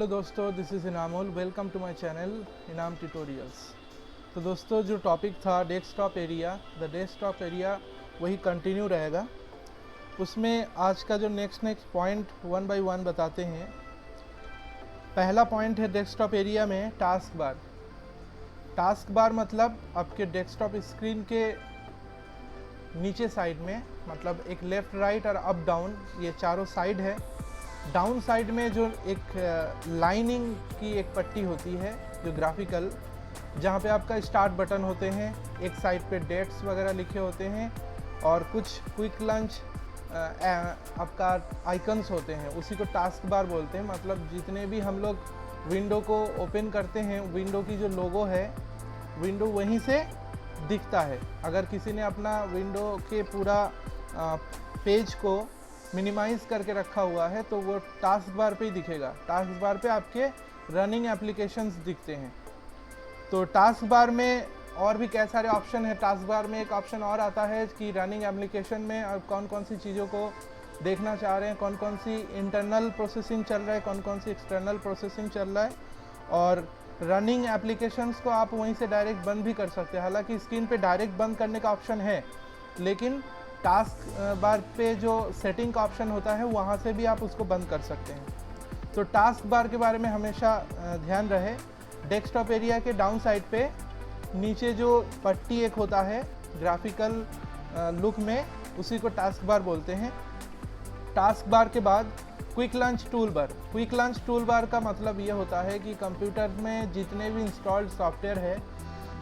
Hello दोस्तों, this is Inamul. Welcome to my channel Inam tutorials. तो दोस्तों, जो टॉपिक था desktop area, the desktop area वही कंटिन्यू रहेगा। उसमें आज का जो next point one by one बताते हैं। पहला पॉइंट है डेस्कटॉप एरिया में टास्क बार। टास्क बार मतलब आपके डेस्कटॉप स्क्रीन के नीचे साइड में, मतलब एक लेफ़्ट राइट और अप डाउन, ये चारों साइड है। डाउन साइड में जो एक लाइनिंग की एक पट्टी होती है जो ग्राफिकल, जहाँ पे आपका स्टार्ट बटन होते हैं, एक साइड पे डेट्स वगैरह लिखे होते हैं और कुछ क्विक लंच आपका आइकन्स होते हैं, उसी को टास्क बार बोलते हैं। मतलब जितने भी हम लोग विंडो को ओपन करते हैं, विंडो की जो लोगो है, विंडो वहीं से दिखता है। अगर किसी ने अपना विंडो के पूरा पेज को मिनिमाइज़ करके रखा हुआ है तो वो टास्क बार पे ही दिखेगा। टास्क बार पे आपके रनिंग एप्लीकेशंस दिखते हैं। तो टास्क बार में और भी कई सारे ऑप्शन है। टास्क बार में एक ऑप्शन और आता है कि रनिंग एप्लीकेशन में आप कौन कौन सी चीज़ों को देखना चाह रहे हैं, कौन कौन सी इंटरनल प्रोसेसिंग चल रहा है, कौन कौन सी एक्सटर्नल प्रोसेसिंग चल रहा है। और रनिंग एप्लीकेशंस को आप वहीं से डायरेक्ट बंद भी कर सकते हैं। हालांकि स्क्रीन पे डायरेक्ट बंद करने का ऑप्शन है, लेकिन टास्क बार पे जो सेटिंग का ऑप्शन होता है वहाँ से भी आप उसको बंद कर सकते हैं। तो टास्क बार के बारे में हमेशा ध्यान रहे। डेस्कटॉप एरिया के डाउन साइड पे नीचे जो पट्टी एक होता है ग्राफिकल लुक में, उसी को टास्क बार बोलते हैं। टास्क बार के बाद quick lunch tool bar. Quick lunch tool bar का मतलब ये होता है कि कंप्यूटर में जितने भी इंस्टॉल्ड सॉफ्टवेयर है,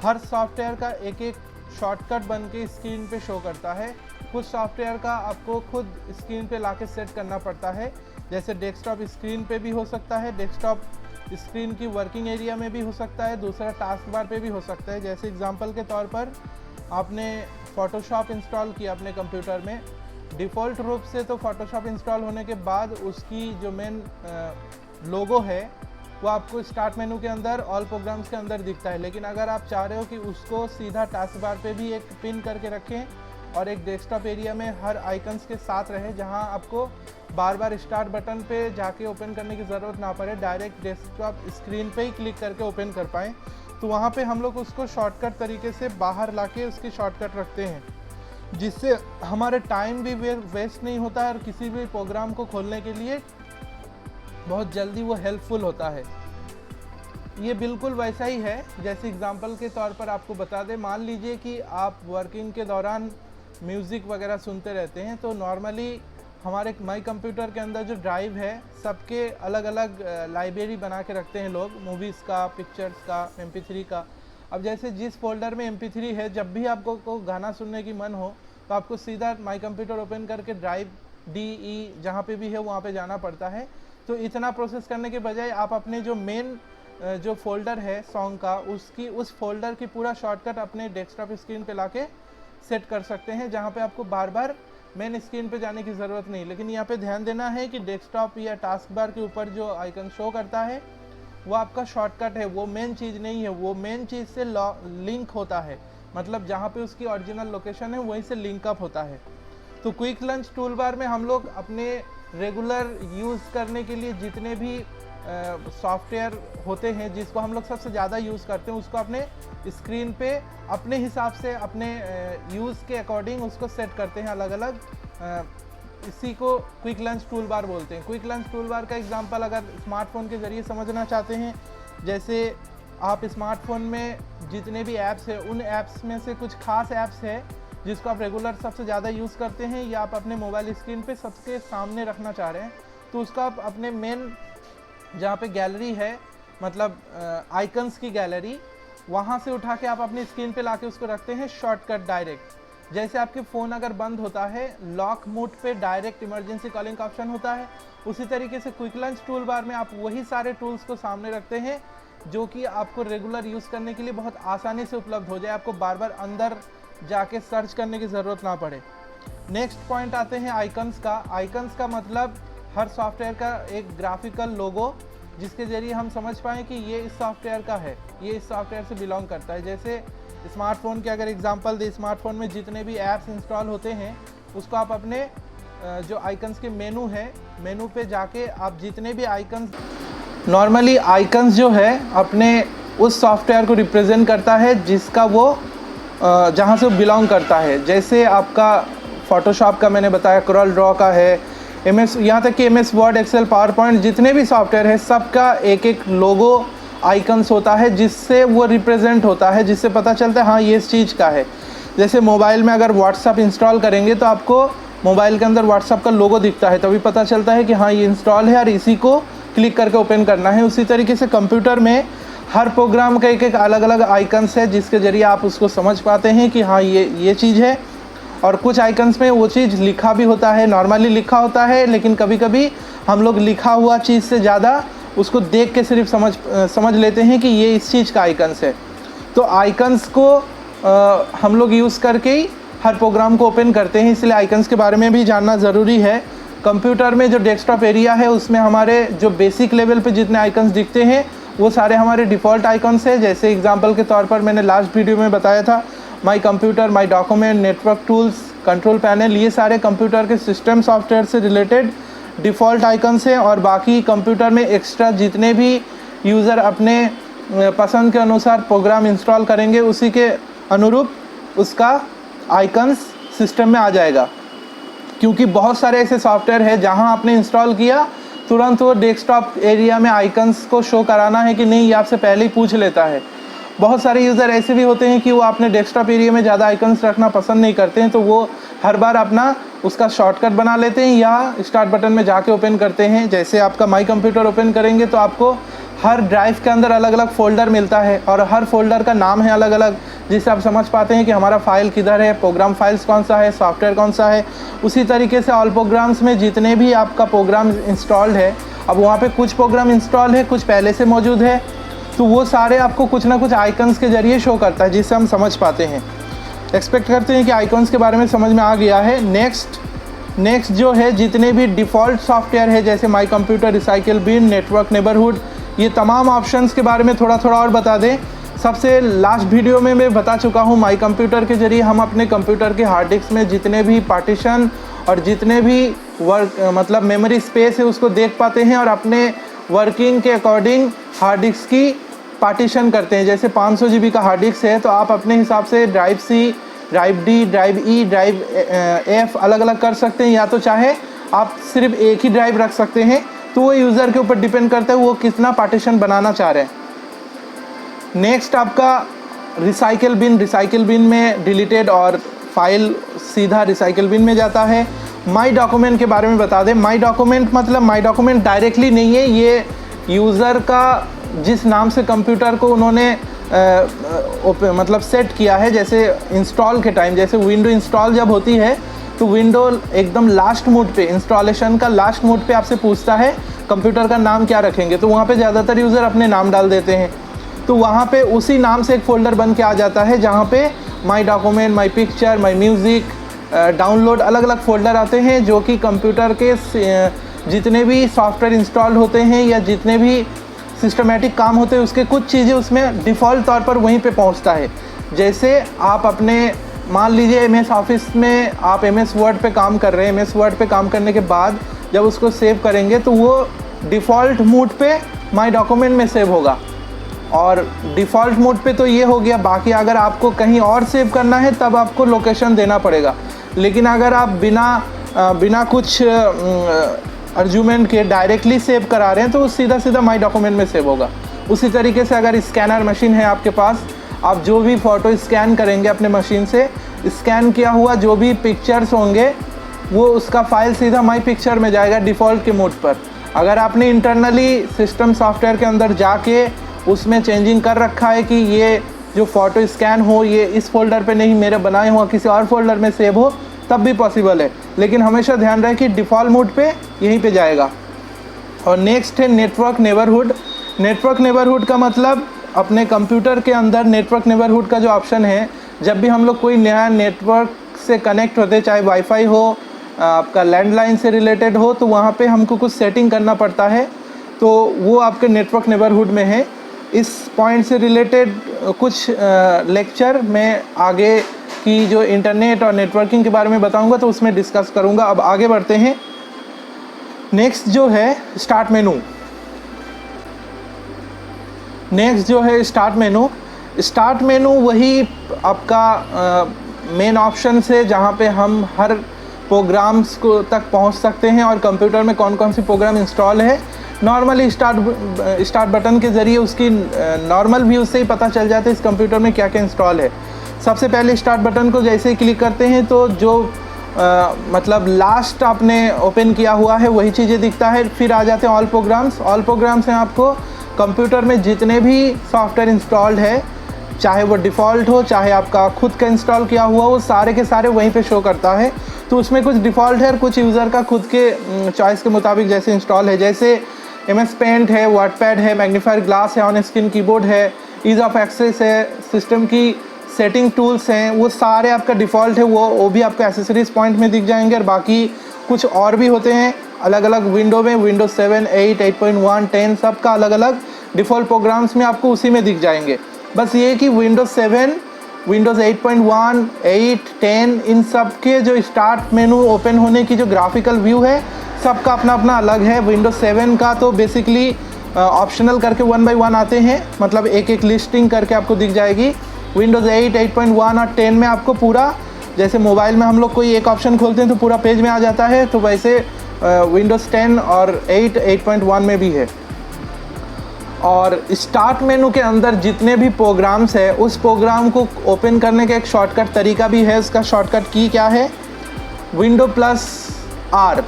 हर सॉफ्टवेयर का एक एक शॉर्टकट बन के स्क्रीन पे शो करता है। कुछ सॉफ्टवेयर का आपको खुद स्क्रीन पे लाके सेट करना पड़ता है, जैसे डेस्कटॉप स्क्रीन पे भी हो सकता है, डेस्कटॉप स्क्रीन की वर्किंग एरिया में भी हो सकता है, दूसरा टास्क बार पे भी हो सकता है। जैसे एग्जांपल के तौर पर आपने फ़ोटोशॉप इंस्टॉल किया अपने कंप्यूटर में। डिफ़ॉल्ट रूप से तो फ़ोटोशॉप इंस्टॉल होने के बाद उसकी जो मेन लोगो है वो आपको स्टार्ट मेनू के अंदर ऑल प्रोग्राम्स के अंदर दिखता है। लेकिन अगर आप चाह रहे हो कि उसको सीधा टास्क बार पे भी एक पिन करके रखें और एक डेस्कटॉप एरिया में हर आइकन्स के साथ रहे, जहां आपको बार बार स्टार्ट बटन पे जाके ओपन करने की ज़रूरत ना पड़े, डायरेक्ट डेस्कटॉप स्क्रीन पे ही क्लिक करके ओपन कर पाएँ, तो वहाँ पे हम लोग उसको शॉर्टकट तरीके से बाहर लाके उसकी शॉर्टकट रखते हैं, जिससे हमारे टाइम भी वेस्ट नहीं होता है और किसी भी प्रोग्राम को खोलने के लिए बहुत जल्दी वो हेल्पफुल होता है। ये बिल्कुल वैसा ही है जैसे एग्जांपल के तौर पर आपको बता दें। मान लीजिए कि आप वर्किंग के दौरान म्यूज़िक वगैरह सुनते रहते हैं, तो नॉर्मली हमारे माई कंप्यूटर के अंदर जो ड्राइव है, सबके अलग अलग लाइब्रेरी बना के रखते हैं लोग, मूवीज़ का, पिक्चर्स का, MP3 का। अब जैसे जिस फोल्डर में MP3 है, जब भी आपको को गाना सुनने की मन हो तो आपको सीधा माई कंप्यूटर ओपन करके ड्राइव DE जहाँ पे भी है वहाँ पे जाना पड़ता है। तो इतना प्रोसेस करने के बजाय आप अपने जो मेन जो फोल्डर है सॉन्ग का, उस फोल्डर की पूरा शॉर्टकट अपने डेस्कटॉप स्क्रीन पे लाके सेट कर सकते हैं, जहाँ पे आपको बार बार मेन स्क्रीन पे जाने की ज़रूरत नहीं। लेकिन यहाँ पे ध्यान देना है कि डेस्कटॉप या टास्क बार के ऊपर जो आइकन शो करता है वो आपका शॉर्टकट है, वो मेन चीज़ नहीं है। वो मेन चीज़ से लिंक होता है, मतलब जहाँ पे उसकी ओरिजिनल लोकेशन है वहीं से लिंकअप होता है। तो क्विक लंच टूल बार में हम लोग अपने रेगुलर यूज़ करने के लिए जितने भी सॉफ्टवेयर होते हैं, जिसको हम लोग सबसे ज़्यादा यूज़ करते हैं, उसको अपने स्क्रीन पे अपने हिसाब से, अपने यूज़ के अकॉर्डिंग उसको सेट करते हैं अलग अलग। इसी को क्विक लंच टूल बार बोलते हैं। क्विक लंच टूल बार का एग्जांपल अगर स्मार्टफोन के ज़रिए समझना चाहते हैं, जैसे आप स्मार्टफोन में जितने भी ऐप्स हैं, उन ऐप्स में से कुछ खास ऐप्स है जिसको आप रेगुलर सबसे ज़्यादा यूज़ करते हैं, या आप अपने मोबाइल स्क्रीन पे सबके सामने रखना चाह रहे हैं, तो उसका आप अपने मेन जहाँ पे गैलरी है, मतलब आइकन्स की गैलरी, वहाँ से उठा के आप अपनी स्क्रीन पे लाके उसको रखते हैं शॉर्टकट डायरेक्ट। जैसे आपके फ़ोन अगर बंद होता है, लॉक मोड पे डायरेक्ट इमरजेंसी कॉलिंग का ऑप्शन होता है, उसी तरीके से क्विक लंच टूल बार में आप वही सारे टूल्स को सामने रखते हैं जो कि आपको रेगुलर यूज़ करने के लिए बहुत आसानी से उपलब्ध हो जाए, आपको बार बार अंदर जाके सर्च करने की ज़रूरत ना पड़े। नेक्स्ट पॉइंट आते हैं आइकन्स का। आइकन्स का मतलब हर सॉफ्टवेयर का एक ग्राफिकल लोगो, जिसके ज़रिए हम समझ पाएँ कि ये इस सॉफ्टवेयर का है, ये इस सॉफ्टवेयर से बिलोंग करता है। जैसे स्मार्टफोन के अगर एग्जांपल दे, स्मार्टफोन में जितने भी ऐप्स इंस्टॉल होते हैं, उसको आप अपने जो आइकन्स के मेनू है, मेनू पे जाके आप जितने भी आइकन्स नॉर्मली आइकन्स जो है अपने उस सॉफ्टवेयर को रिप्रेजेंट करता है जिसका वो जहाँ से बिलोंग करता है। जैसे आपका फ़ोटोशॉप का मैंने बताया, Corel Draw का है, MS, यहाँ तक कि MS Word, Excel, PowerPoint, जितने भी सॉफ्टवेयर है सबका एक एक लोगो आइकन्स होता है जिससे वो रिप्रेजेंट होता है, जिससे पता चलता है हाँ ये इस चीज़ का है। जैसे मोबाइल में अगर व्हाट्सअप इंस्टॉल करेंगे तो आपको मोबाइल के अंदर व्हाट्सअप का लोगो दिखता है, तभी पता चलता है कि हाँ ये इंस्टॉल है और इसी को क्लिक करके ओपन करना है। उसी तरीके से कंप्यूटर में हर प्रोग्राम का एक एक अलग अलग आइकन्स है जिसके ज़रिए आप उसको समझ पाते हैं कि हाँ ये चीज़ है। और कुछ आइकन्स में वो चीज़ लिखा भी होता है, नॉर्मली लिखा होता है, लेकिन कभी कभी हम लोग लिखा हुआ चीज़ से ज़्यादा उसको देख के सिर्फ समझ लेते हैं कि ये इस चीज़ का आइकन्स है। तो आइकन्स को हम लोग यूज़ करके ही हर प्रोग्राम को ओपन करते हैं, इसलिए आइकन्स के बारे में भी जानना ज़रूरी है। कंप्यूटर में जो डेस्कटॉप एरिया है उसमें हमारे जो बेसिक लेवल पे जितने आइकन्स दिखते हैं वो सारे हमारे डिफ़ॉल्ट आइकन्स हैं। जैसे एग्जांपल के तौर पर मैंने लास्ट वीडियो में बताया था, my computer, my document, network tools, control panel, ये सारे कंप्यूटर के सिस्टम सॉफ्टवेयर से रिलेटेड डिफ़ॉल्ट आइकन्स हैं। और बाकी कंप्यूटर में एक्स्ट्रा जितने भी यूज़र अपने पसंद के अनुसार प्रोग्राम इंस्टॉल करेंगे उसी के अनुरूप उसका आइकन्स सिस्टम में आ जाएगा। क्योंकि बहुत सारे ऐसे सॉफ्टवेयर है जहां आपने इंस्टॉल किया तुरंत वो डेस्कटॉप एरिया में आइकन्स को शो कराना है कि नहीं, ये आपसे पहले ही पूछ लेता है। बहुत सारे यूज़र ऐसे भी होते हैं कि वो अपने डेस्कटॉप एरिया में ज़्यादा आइकन्स रखना पसंद नहीं करते हैं, तो वो हर बार अपना उसका शॉर्टकट बना लेते हैं या स्टार्ट बटन में जाके ओपन करते हैं। जैसे आपका माई कंप्यूटर ओपन करेंगे तो आपको हर ड्राइव के अंदर अलग अलग फ़ोल्डर मिलता है और हर फोल्डर का नाम है अलग अलग, जिससे आप समझ पाते हैं कि हमारा फ़ाइल किधर है, प्रोग्राम फाइल्स कौन सा है, सॉफ्टवेयर कौन सा है। उसी तरीके से ऑल प्रोग्राम्स में जितने भी आपका प्रोग्राम इंस्टॉल्ड है, अब वहाँ पे कुछ प्रोग्राम इंस्टॉल है, कुछ पहले से मौजूद है, तो वो सारे आपको कुछ ना कुछ आइकन्स के ज़रिए शो करता है जिससे हम समझ पाते हैं। एक्सपेक्ट करते हैं कि आइकन्स के बारे में समझ में आ गया है। नेक्स्ट जो है जितने भी डिफ़ॉल्ट सॉफ्टवेयर है जैसे my computer, recycle bin, network neighbourhood, ये तमाम ऑप्शंस के बारे में थोड़ा और बता दें। सबसे लास्ट वीडियो में मैं बता चुका हूँ, माई कंप्यूटर के ज़रिए हम अपने कंप्यूटर के हार्ड डिस्क में जितने भी पार्टीशन और जितने भी मतलब मेमोरी स्पेस है उसको देख पाते हैं और अपने वर्किंग के अकॉर्डिंग हार्ड डिस्क की पार्टीशन करते हैं। जैसे 500 GB का हार्ड डिस्क है तो आप अपने हिसाब से drive C, drive D, drive E, drive F अलग अलग कर सकते हैं, या तो चाहे आप सिर्फ एक ही ड्राइव रख सकते हैं। तो वो यूज़र के ऊपर डिपेंड करता है वो कितना पार्टीशन बनाना चाह रहे हैं। नेक्स्ट आपका रिसाइकिल बिन में डिलीटेड और फाइल सीधा रिसाइकिल बिन में जाता है। माई डॉक्यूमेंट के बारे में बता दें। माई डॉक्यूमेंट मतलब माई डॉक्यूमेंट डायरेक्टली नहीं है, ये यूज़र का जिस नाम से कंप्यूटर को उन्होंने मतलब सेट किया है। जैसे इंस्टॉल के टाइम, जैसे विंडो इंस्टॉल जब होती है तो विंडो एकदम लास्ट मोड पे, इंस्टॉलेशन का लास्ट मोड पे आपसे पूछता है कंप्यूटर का नाम क्या रखेंगे, तो वहाँ पे ज़्यादातर यूज़र अपने नाम डाल देते हैं। तो वहाँ पे उसी नाम से एक फ़ोल्डर बन के आ जाता है जहाँ पे माई document, my picture, my music, download अलग अलग फ़ोल्डर आते हैं जो कि कंप्यूटर के जितने भी सॉफ्टवेयर इंस्टॉल होते हैं या जितने भी सिस्टमेटिक काम होते हैं उसके कुछ चीज़ें उसमें डिफ़ॉल्ट तौर पर वहीं पे पहुंचता है। जैसे आप अपने मान लीजिए MS ऑफिस में आप MS वर्ड पे काम कर रहे हैं, MS वर्ड पे काम करने के बाद जब उसको सेव करेंगे तो वो डिफ़ॉल्ट मोड पे माई डॉक्यूमेंट में सेव होगा। और डिफ़ॉल्ट मोड पे तो ये हो गया, बाकी अगर आपको कहीं और सेव करना है तब आपको लोकेशन देना पड़ेगा। लेकिन अगर आप बिना कुछ अर्जुमेंट के डायरेक्टली सेव करा रहे हैं तो सीधा माई डॉक्यूमेंट में सेव होगा। उसी तरीके से अगर स्कैनर मशीन है आपके पास, आप जो भी फ़ोटो स्कैन करेंगे अपने मशीन से, स्कैन किया हुआ जो भी पिक्चर्स होंगे वो उसका फ़ाइल सीधा माई पिक्चर में जाएगा डिफ़ॉल्ट के मोड पर। अगर आपने इंटरनली सिस्टम सॉफ्टवेयर के अंदर जाके उसमें चेंजिंग कर रखा है कि ये जो फ़ोटो स्कैन हो ये इस फोल्डर पे नहीं, मेरे बनाए हुआ किसी और फोल्डर में सेव हो, तब भी पॉसिबल है। लेकिन हमेशा ध्यान रहे कि डिफ़ॉल्ट मोड पे यहीं पे जाएगा। और नेक्स्ट है नेटवर्क नेबरहुड। नेटवर्क नेबरहुड का मतलब अपने कंप्यूटर के अंदर नेटवर्क नेबरहुड का जो ऑप्शन है, जब भी हम लोग कोई नया नेटवर्क से कनेक्ट होते, चाहे वाईफाई हो, आपका लैंडलाइन से रिलेटेड हो, तो वहाँ पे हमको कुछ सेटिंग करना पड़ता है, तो वो आपके नेटवर्क नेबरहुड में है। इस पॉइंट से रिलेटेड कुछ लेक्चर मैं आगे की जो इंटरनेट और नेटवर्किंग के बारे में बताऊंगा तो उसमें डिस्कस करूंगा। अब आगे बढ़ते हैं। नेक्स्ट जो है स्टार्ट मेनू। नेक्स्ट जो है स्टार्ट मेनू। स्टार्ट मेनू वही आपका मेन ऑप्शन है जहाँ पे हम हर प्रोग्राम्स को तक पहुँच सकते हैं और कंप्यूटर में कौन कौन सी प्रोग्राम इंस्टॉल है। नॉर्मली स्टार्ट बटन के ज़रिए उसकी नॉर्मल व्यू से ही पता चल जाता है इस कंप्यूटर में क्या क्या इंस्टॉल है। सबसे पहले स्टार्ट बटन को जैसे ही क्लिक करते हैं तो जो मतलब लास्ट आपने ओपन किया हुआ है वही चीज़ें दिखता है। फिर आ जाते हैं ऑल प्रोग्राम्स। ऑल प्रोग्राम्स में आपको कंप्यूटर में जितने भी सॉफ्टवेयर इंस्टॉल्ड है, चाहे वो डिफ़ॉल्ट हो चाहे आपका खुद का इंस्टॉल किया हुआ हो, वो सारे के सारे वहीं पे शो करता है। तो उसमें कुछ डिफ़ॉल्ट है और कुछ यूज़र का खुद के चॉइस के मुताबिक जैसे इंस्टॉल है, जैसे MS पेंट है, वर्डपैड है, मैग्नीफायर ग्लास है, ऑन स्क्रीन कीबोर्ड है, ईज़ ऑफ एक्सेस है, सिस्टम की सेटिंग टूल्स हैं, वो सारे आपका डिफ़ॉल्ट है। वो भी आपको एसेसरीज़ पॉइंट में दिख जाएंगे। और बाकी कुछ और भी होते हैं अलग अलग विंडो में, विंडोज़ 7, 8, 8.1, 10 सब का अलग अलग डिफ़ॉल्ट प्रोग्राम्स में आपको उसी में दिख जाएंगे। बस ये कि विंडोज़ 7, विंडोज़ 8.1, 8, 10 इन सब के जो स्टार्ट मेनू ओपन होने की जो ग्राफिकल व्यू है सबका अपना अपना अलग है। विंडोज़ 7 का तो बेसिकली ऑप्शनल करके 1 बाय 1 आते हैं, मतलब एक एक लिस्टिंग करके आपको दिख जाएगी। विंडोज़ 8, 8.1 और 10 में आपको पूरा, जैसे मोबाइल में हम लोग कोई एक ऑप्शन खोलते हैं तो पूरा पेज में आ जाता है, तो वैसे विंडोज़ 10 और 8, 8.1 में भी है। और स्टार्ट मेनू के अंदर जितने भी प्रोग्राम्स है उस प्रोग्राम को ओपन करने का एक शॉर्टकट तरीका भी है। उसका शॉर्टकट की क्या है, Windows+R।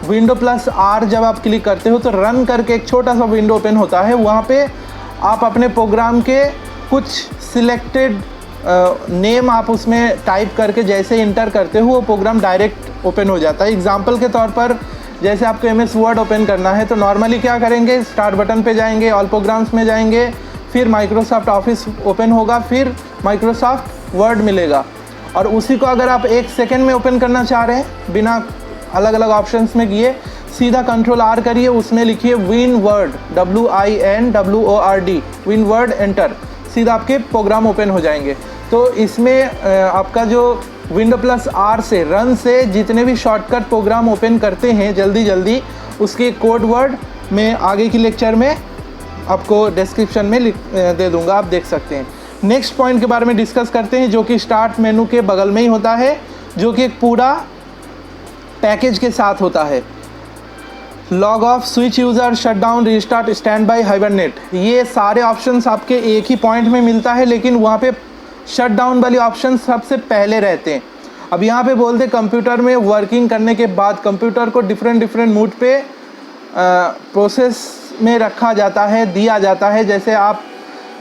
Windows+R जब आप क्लिक करते हो तो रन करके एक छोटा सा विंडो ओपन होता है। वहाँ पे आप अपने प्रोग्राम के कुछ सिलेक्टेड नेम आप उसमें टाइप करके जैसे इंटर करते हो वो प्रोग्राम डायरेक्ट ओपन हो जाता है। एग्जांपल के तौर पर जैसे आपको MS वर्ड ओपन करना है तो नॉर्मली क्या करेंगे, स्टार्ट बटन पे जाएंगे, ऑल प्रोग्राम्स में जाएंगे, फिर माइक्रोसॉफ्ट ऑफिस ओपन होगा, फिर माइक्रोसॉफ्ट वर्ड मिलेगा। और उसी को अगर आप 1 सेकेंड में ओपन करना चाह रहे हैं बिना अलग अलग ऑप्शंस में किए, सीधा Ctrl+R करिए, उसमें लिखिए WinWord, WINWORD, WinWord, एंटर, सीधा आपके प्रोग्राम ओपन हो जाएंगे। तो इसमें आपका जो Windows+R से रन से जितने भी शॉर्टकट प्रोग्राम ओपन करते हैं जल्दी जल्दी, उसके कोड वर्ड मैं आगे की लेक्चर में आपको डिस्क्रिप्शन में दे दूंगा, आप देख सकते हैं। नेक्स्ट पॉइंट के बारे में डिस्कस करते हैं जो कि स्टार्ट मेनू के बगल में ही होता है, जो कि एक पूरा पैकेज के साथ होता है। Log of, switch user, shut down, restart, stand by, hibernate, ये सारे ऑप्शंस आपके एक ही पॉइंट में मिलता है, लेकिन वहाँ पे शट डाउन वाली ऑप्शन सबसे पहले रहते हैं। अब यहाँ पे बोलते कंप्यूटर में वर्किंग करने के बाद कंप्यूटर को डिफरेंट मूड पे प्रोसेस में रखा जाता है, दिया जाता है। जैसे आप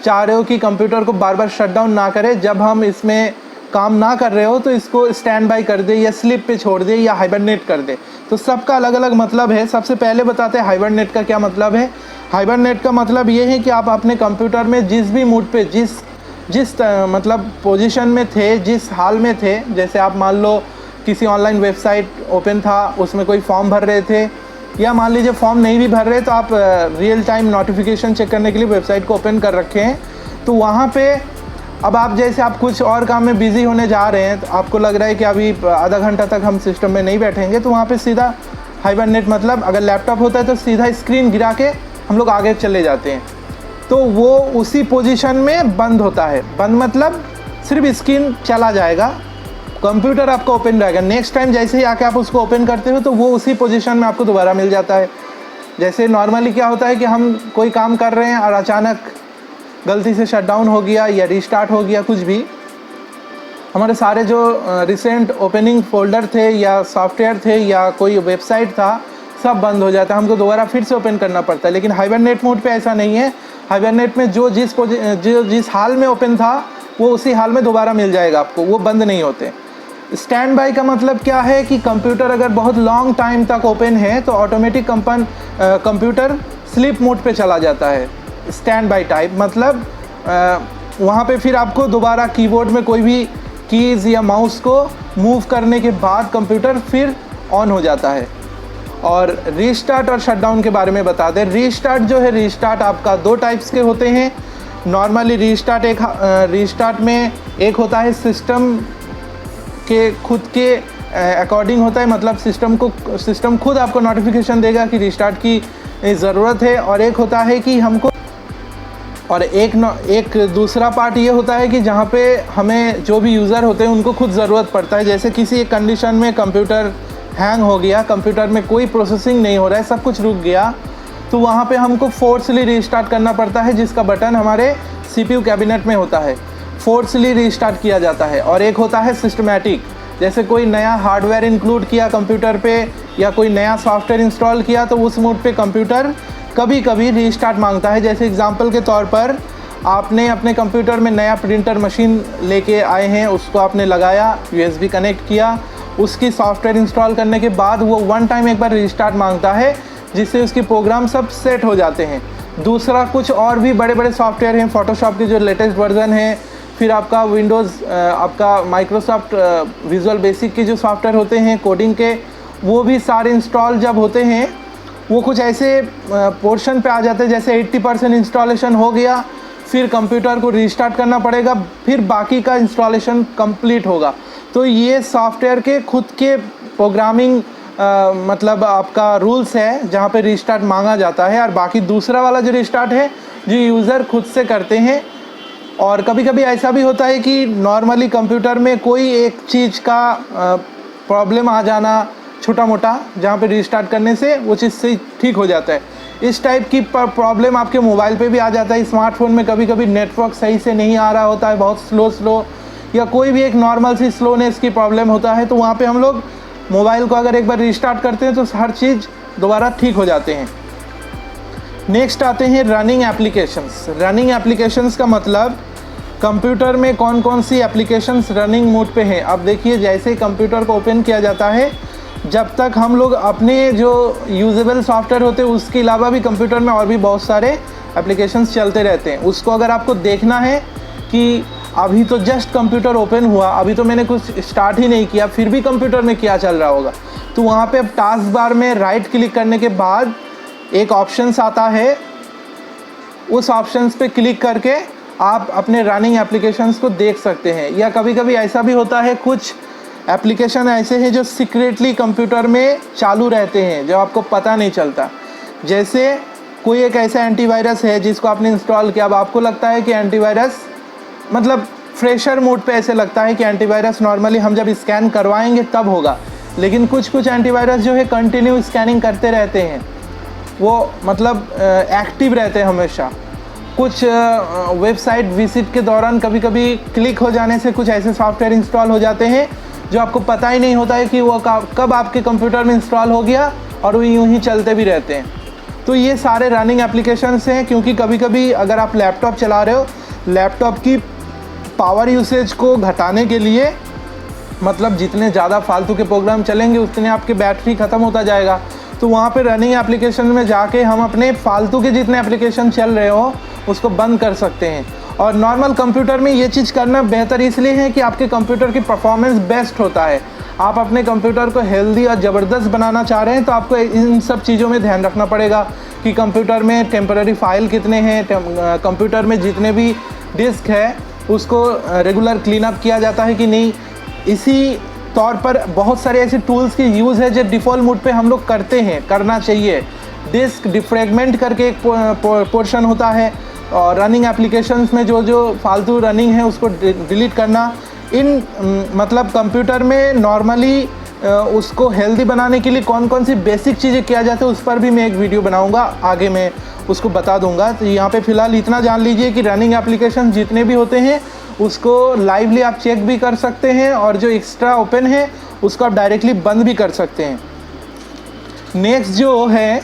चाह रहे हो कि कंप्यूटर को बार बार शट डाउन ना करे, जब हम इसमें काम ना कर रहे हो तो इसको स्टैंड बाई कर दे या स्लिप पे छोड़ दे या हाइबरनेट कर दे। तो सबका अलग अलग मतलब है। सबसे पहले बताते हैं हाइबरनेट का क्या मतलब है। हाइबरनेट का मतलब ये है कि आप अपने कंप्यूटर में जिस भी मूड पे जिस मतलब पोजीशन में थे, जिस हाल में थे, जैसे आप मान लो किसी ऑनलाइन वेबसाइट ओपन था, उसमें कोई फॉर्म भर रहे थे, या मान लीजिए फॉर्म नहीं भी भर रहे तो आप रियल टाइम नोटिफिकेशन चेक करने के लिए वेबसाइट को ओपन कर रखे हैं, तो वहाँ पे अब आप जैसे आप कुछ और काम में बिज़ी होने जा रहे हैं, तो आपको लग रहा है कि अभी आधा घंटा तक हम सिस्टम में नहीं बैठेंगे, तो वहाँ पे सीधा हाइबरनेट, मतलब अगर लैपटॉप होता है तो सीधा स्क्रीन गिरा के हम लोग आगे चले जाते हैं, तो वो उसी पोजीशन में बंद होता है। बंद मतलब सिर्फ स्क्रीन चला जाएगा, कंप्यूटर आपका ओपन रहेगा। नेक्स्ट टाइम जैसे ही आके आप उसको ओपन करते हो तो वो उसी पोजीशन में आपको दोबारा मिल जाता है। जैसे नॉर्मली क्या होता है कि हम कोई काम कर रहे हैं और अचानक गलती से शट डाउन हो गया या रीस्टार्ट हो गया, कुछ भी, हमारे सारे जो रिसेंट ओपनिंग फोल्डर थे या सॉफ्टवेयर थे या कोई वेबसाइट था, सब बंद हो जाता है, हमको दोबारा फिर से ओपन करना पड़ता है। लेकिन हाइबरनेट मोड पे ऐसा नहीं है। हाइबरनेट में जो जिस हाल में ओपन था वो उसी हाल में दोबारा मिल जाएगा आपको, वो बंद नहीं होते। स्टैंड बाई का मतलब क्या है कि कंप्यूटर अगर बहुत लॉन्ग टाइम तक ओपन है तो ऑटोमेटिक कंप्यूटर स्लीप मोड पे चला जाता है। स्टैंड बाई टाइप मतलब वहाँ पे फिर आपको दोबारा कीबोर्ड में कोई भी कीज़ या माउस को मूव करने के बाद कंप्यूटर फिर ऑन हो जाता है। और रीस्टार्ट और शटडाउन के बारे में बता दें। रीस्टार्ट जो है, रीस्टार्ट आपका 2 टाइप्स के होते हैं। नॉर्मली रीस्टार्ट में एक होता है सिस्टम के खुद के अकॉर्डिंग होता है, मतलब सिस्टम खुद आपको नोटिफिकेशन देगा कि रीस्टार्ट की ज़रूरत है। और एक होता है कि हमको और एक दूसरा पार्ट ये होता है कि जहाँ पे हमें जो भी यूज़र होते हैं उनको खुद ज़रूरत पड़ता है, जैसे किसी एक कंडीशन में कंप्यूटर हैंग हो गया, कंप्यूटर में कोई प्रोसेसिंग नहीं हो रहा है, सब कुछ रुक गया, तो वहाँ पे हमको फोर्सली रीस्टार्ट करना पड़ता है, जिसका बटन हमारे CPU कैबिनेट में होता है, फोर्सली रीस्टार्ट किया जाता है। और एक होता है सिस्टमैटिक, जैसे कोई नया हार्डवेयर इंक्लूड किया कंप्यूटर पे या कोई नया सॉफ्टवेयर इंस्टॉल किया तो उस मोड पे कंप्यूटर कभी कभी रीस्टार्ट मांगता है। जैसे एग्जांपल के तौर पर आपने अपने कंप्यूटर में नया प्रिंटर मशीन लेके आए हैं, उसको आपने लगाया, USB कनेक्ट किया, उसकी सॉफ्टवेयर इंस्टॉल करने के बाद वो वन टाइम एक बार रीस्टार्ट मांगता है, जिससे उसकी प्रोग्राम सब सेट हो जाते हैं। दूसरा कुछ और भी बड़े बड़े सॉफ्टवेयर हैं, फोटोशॉप के जो लेटेस्ट वर्जन है, फिर आपका विंडोज़, आपका माइक्रोसॉफ्ट विजुअल बेसिक के जो सॉफ्टवेयर होते हैं कोडिंग के, वो भी सारे इंस्टॉल जब होते हैं वो कुछ ऐसे पोर्शन पे आ जाते हैं जैसे 80% इंस्टॉलेशन हो गया, फिर कंप्यूटर को रीस्टार्ट करना पड़ेगा, फिर बाकी का इंस्टॉलेशन कंप्लीट होगा। तो ये सॉफ्टवेयर के खुद के प्रोग्रामिंग मतलब आपका रूल्स है जहाँ पे रीस्टार्ट मांगा जाता है, और बाकी दूसरा वाला जो रीस्टार्ट है जो यूज़र खुद से करते हैं। और कभी कभी ऐसा भी होता है कि नॉर्मली कंप्यूटर में कोई एक चीज़ का प्रॉब्लम आ जाना छोटा मोटा, जहाँ पे रीस्टार्ट करने से वो चीज़ से ठीक हो जाता है। इस टाइप की प्रॉब्लम आपके मोबाइल पे भी आ जाता है। स्मार्टफोन में कभी कभी नेटवर्क सही से नहीं आ रहा होता है, बहुत स्लो या कोई भी एक नॉर्मल सी स्लोनेस की प्रॉब्लम होता है, तो वहाँ पे हम लोग मोबाइल को अगर एक बार रीस्टार्ट करते हैं तो हर चीज़ दोबारा ठीक हो जाते हैं। नेक्स्ट आते हैं रनिंग एप्लीकेशंस। रनिंग एप्लीकेशंस का मतलब कंप्यूटर में कौन कौन सी एप्लीकेशंस रनिंग मोड पे हैं। अब देखिए, जैसे कंप्यूटर को ओपन किया जाता है, जब तक हम लोग अपने जो यूजेबल सॉफ्टवेयर होते हैं उसके अलावा भी कंप्यूटर में और भी बहुत सारे एप्लीकेशंस चलते रहते हैं। उसको अगर आपको देखना है कि अभी तो जस्ट कंप्यूटर ओपन हुआ, अभी तो मैंने कुछ स्टार्ट ही नहीं किया, फिर भी कंप्यूटर में क्या चल रहा होगा, तो वहाँ पे अब टास्क बार में राइट क्लिक करने के बाद एक ऑप्शंस आता है, उस ऑप्शंस पे क्लिक करके आप अपने रनिंग एप्लीकेशंस को देख सकते हैं। या कभी कभी ऐसा भी होता है, कुछ एप्लीकेशन ऐसे हैं जो सीक्रेटली कंप्यूटर में चालू रहते हैं, जो आपको पता नहीं चलता। जैसे कोई एक ऐसा एंटीवायरस है जिसको आपने इंस्टॉल किया, अब आपको लगता है कि एंटीवायरस मतलब फ्रेशर मोड पे ऐसे लगता है कि एंटीवायरस नॉर्मली हम जब स्कैन करवाएंगे तब होगा, लेकिन कुछ एंटीवायरस जो है कंटिन्यू स्कैनिंग करते रहते हैं, वो मतलब एक्टिव रहते हैं हमेशा। कुछ वेबसाइट विजिट के दौरान कभी कभी क्लिक हो जाने से कुछ ऐसे सॉफ्टवेयर इंस्टॉल हो जाते हैं जो आपको पता ही नहीं होता है कि वो कब आपके कंप्यूटर में इंस्टॉल हो गया, और वो यूं ही चलते भी रहते हैं। तो ये सारे रनिंग एप्लीकेशंस हैं, क्योंकि कभी कभी अगर आप लैपटॉप चला रहे हो, लैपटॉप की पावर यूसेज को घटाने के लिए, मतलब जितने ज़्यादा फालतू के प्रोग्राम चलेंगे उतने आपके बैटरी ख़त्म होता जाएगा, तो वहाँ पे रनिंग एप्लीकेशन में जाके हम अपने फालतू के जितने एप्लीकेशन चल रहे हो उसको बंद कर सकते हैं। और नॉर्मल कंप्यूटर में ये चीज़ करना बेहतर इसलिए है कि आपके कंप्यूटर की परफॉर्मेंस बेस्ट होता है। आप अपने कंप्यूटर को हेल्दी और ज़बरदस्त बनाना चाह रहे हैं तो आपको इन सब चीज़ों में ध्यान रखना पड़ेगा कि कंप्यूटर में टेम्पररी फाइल कितने हैं, कंप्यूटर में जितने भी डिस्क है उसको रेगुलर क्लीन अप किया जाता है कि नहीं। इसी तौर पर बहुत सारे ऐसे टूल्स की यूज़ है जो डिफ़ॉल्ट मोड पे हम लोग करते हैं, करना चाहिए। डिस्क डिफ्रेगमेंट करके एक पोर्शन होता है, और रनिंग एप्लीकेशंस में जो फालतू रनिंग है उसको डिलीट करना। इन मतलब कंप्यूटर में नॉर्मली उसको हेल्दी बनाने के लिए कौन कौन सी बेसिक चीज़ें किया जाता है उस पर भी मैं एक वीडियो बनाऊंगा, आगे मैं उसको बता दूंगा। तो यहाँ पे फ़िलहाल इतना जान लीजिए कि रनिंग एप्लीकेशन जितने भी होते हैं उसको लाइवली आप चेक भी कर सकते हैं, और जो एक्स्ट्रा ओपन है उसको आप डायरेक्टली बंद भी कर सकते हैं। नेक्स्ट जो है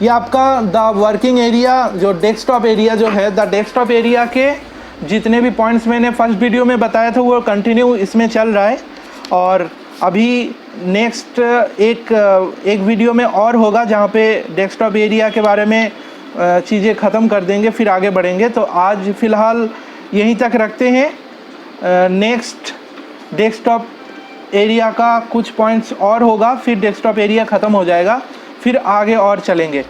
ये आपका द वर्किंग एरिया, जो डेस्कटॉप एरिया जो है, द डेस्कटॉप एरिया के जितने भी पॉइंट्स मैंने फर्स्ट वीडियो में बताया था वो कंटिन्यू इसमें चल रहा है। और अभी नेक्स्ट एक वीडियो में और होगा जहाँ पे डेस्कटॉप एरिया के बारे में चीज़ें ख़त्म कर देंगे, फिर आगे बढ़ेंगे। तो आज फ़िलहाल यहीं तक रखते हैं। नेक्स्ट डेस्कटॉप एरिया का कुछ पॉइंट्स और होगा, फिर डेस्कटॉप एरिया ख़त्म हो जाएगा, फिर आगे और चलेंगे।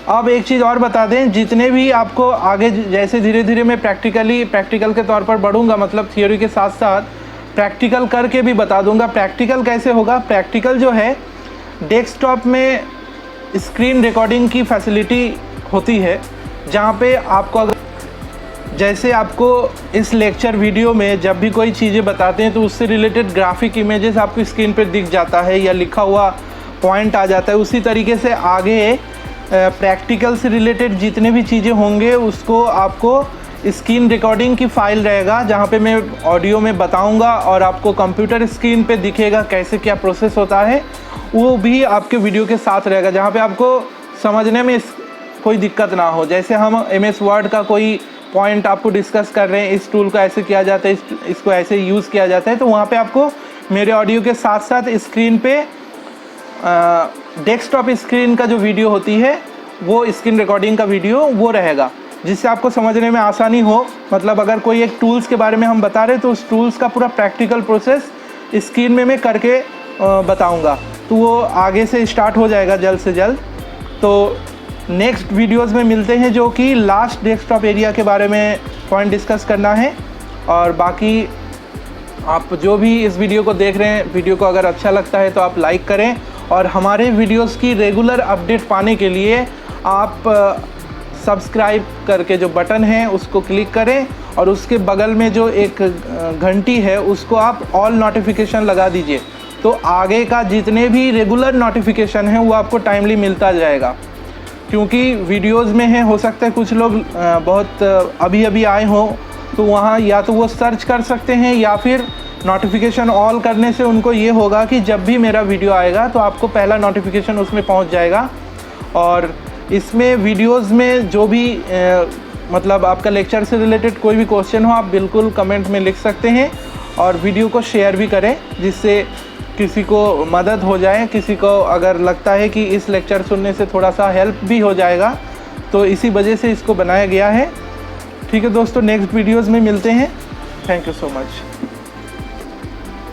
अब एक चीज़ और बता दें, जितने भी आपको आगे जैसे धीरे धीरे मैं प्रैक्टिकल के तौर पर बढ़ूंगा, मतलब थियोरी के साथ साथ प्रैक्टिकल करके भी बता दूंगा। प्रैक्टिकल कैसे होगा? प्रैक्टिकल जो है डेस्कटॉप में स्क्रीन रिकॉर्डिंग की फैसिलिटी होती है, जहाँ पे आपको अगर जैसे आपको इस लेक्चर वीडियो में जब भी कोई चीज़ें बताते हैं तो उससे रिलेटेड ग्राफिक इमेजेस आपको स्क्रीन पर दिख जाता है या लिखा हुआ पॉइंट आ जाता है, उसी तरीके से आगे प्रैक्टिकल से रिलेटेड जितने भी चीज़ें होंगे उसको आपको स्क्रीन रिकॉर्डिंग की फ़ाइल रहेगा जहाँ पे मैं ऑडियो में बताऊँगा और आपको कंप्यूटर स्क्रीन पे दिखेगा कैसे क्या प्रोसेस होता है, वो भी आपके वीडियो के साथ रहेगा, जहाँ पे आपको समझने में कोई दिक्कत ना हो। जैसे हम MS वर्ड का कोई पॉइंट आपको डिस्कस कर रहे हैं, इस टूल को ऐसे किया जाता है, इसको ऐसे यूज़ किया जाता है, तो वहाँ पे आपको मेरे ऑडियो के साथ साथ स्क्रीन पे डेस्कटॉप स्क्रीन का जो वीडियो होती है वो स्क्रीन रिकॉर्डिंग का वीडियो वो रहेगा, जिससे आपको समझने में आसानी हो। मतलब अगर कोई एक टूल्स के बारे में हम बता रहे हैं तो उस टूल्स का पूरा प्रैक्टिकल प्रोसेस स्क्रीन में मैं करके बताऊंगा, तो वो आगे से स्टार्ट हो जाएगा जल्द से जल्द। तो नेक्स्ट वीडियोस में मिलते हैं जो कि लास्ट डेस्कटॉप एरिया के बारे में पॉइंट डिस्कस करना है। और बाकी आप जो भी इस वीडियो को देख रहे हैं, वीडियो को अगर अच्छा लगता है तो आप लाइक करें, और हमारे वीडियोस की रेगुलर अपडेट पाने के लिए आप सब्सक्राइब करके जो बटन है उसको क्लिक करें, और उसके बगल में जो एक घंटी है उसको आप ऑल नोटिफिकेशन लगा दीजिए, तो आगे का जितने भी रेगुलर नोटिफिकेशन है वो आपको टाइमली मिलता जाएगा। क्योंकि वीडियोस में है, हो सकता है कुछ लोग बहुत अभी अभी आए हों, तो वहाँ या तो वो सर्च कर सकते हैं या फिर नोटिफिकेशन ऑल करने से उनको ये होगा कि जब भी मेरा वीडियो आएगा तो आपको पहला नोटिफिकेशन उसमें पहुँच जाएगा। और इसमें वीडियोस में जो भी मतलब आपका लेक्चर से रिलेटेड कोई भी क्वेश्चन हो, आप बिल्कुल कमेंट में लिख सकते हैं, और वीडियो को शेयर भी करें जिससे किसी को मदद हो जाए, किसी को अगर लगता है कि इस लेक्चर सुनने से थोड़ा सा हेल्प भी हो जाएगा, तो इसी वजह से इसको बनाया गया है। ठीक है दोस्तों, नेक्स्ट वीडियोज़ में मिलते हैं। Thank you so much.